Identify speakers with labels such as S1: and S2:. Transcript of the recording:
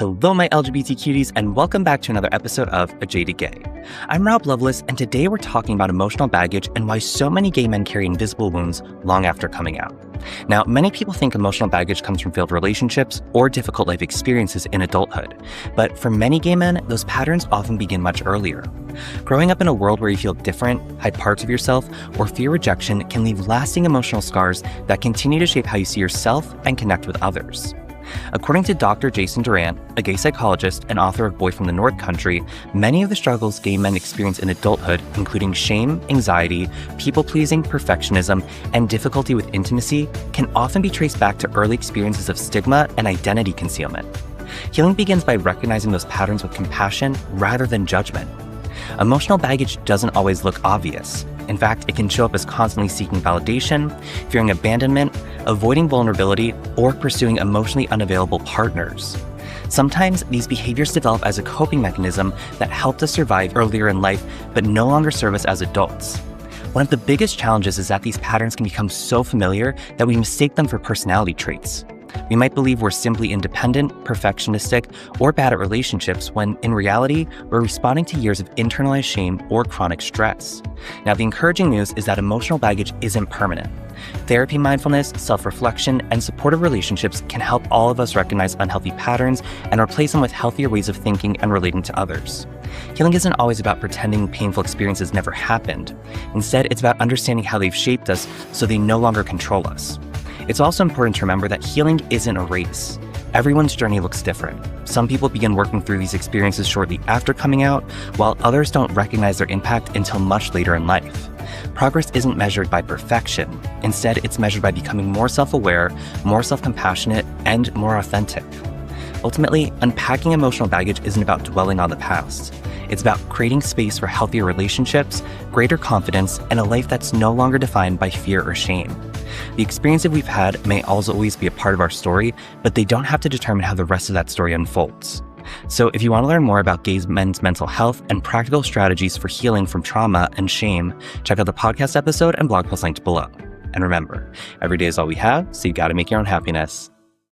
S1: Hello, my LGBT cuties, and welcome back to another episode of A Jaded Gay. I'm Rob Lovelace, and today we're talking about emotional baggage and why so many gay men carry invisible wounds long after coming out. Now, many people think emotional baggage comes from failed relationships or difficult life experiences in adulthood, but for many gay men, those patterns often begin much earlier. Growing up in a world where you feel different, hide parts of yourself, or fear rejection can leave lasting emotional scars that continue to shape how you see yourself and connect with others. According to Dr. Jason Durant, a gay psychologist and author of Boy from the North Country, many of the struggles gay men experience in adulthood, including shame, anxiety, people-pleasing, perfectionism, and difficulty with intimacy, can often be traced back to early experiences of stigma and identity concealment. Healing begins by recognizing those patterns with compassion rather than judgment. Emotional baggage doesn't always look obvious. In fact, it can show up as constantly seeking validation, fearing abandonment, avoiding vulnerability, or pursuing emotionally unavailable partners. Sometimes these behaviors develop as a coping mechanism that helped us survive earlier in life, but no longer serve us as adults. One of the biggest challenges is that these patterns can become so familiar that we mistake them for personality traits. We might believe we're simply independent, perfectionistic, or bad at relationships when, in reality, we're responding to years of internalized shame or chronic stress. Now, the encouraging news is that emotional baggage isn't permanent. Therapy, mindfulness, self-reflection, and supportive relationships can help all of us recognize unhealthy patterns and replace them with healthier ways of thinking and relating to others. Healing isn't always about pretending painful experiences never happened. Instead, it's about understanding how they've shaped us so they no longer control us. It's also important to remember that healing isn't a race. Everyone's journey looks different. Some people begin working through these experiences shortly after coming out, while others don't recognize their impact until much later in life. Progress isn't measured by perfection. Instead, it's measured by becoming more self-aware, more self-compassionate, and more authentic. Ultimately, unpacking emotional baggage isn't about dwelling on the past. It's about creating space for healthier relationships, greater confidence, and a life that's no longer defined by fear or shame. The experiences we've had may also always be a part of our story, but they don't have to determine how the rest of that story unfolds. So if you want to learn more about gay men's mental health and practical strategies for healing from trauma and shame, check out the podcast episode and blog post linked below. And remember, every day is all we have, so you gotta make your own happiness.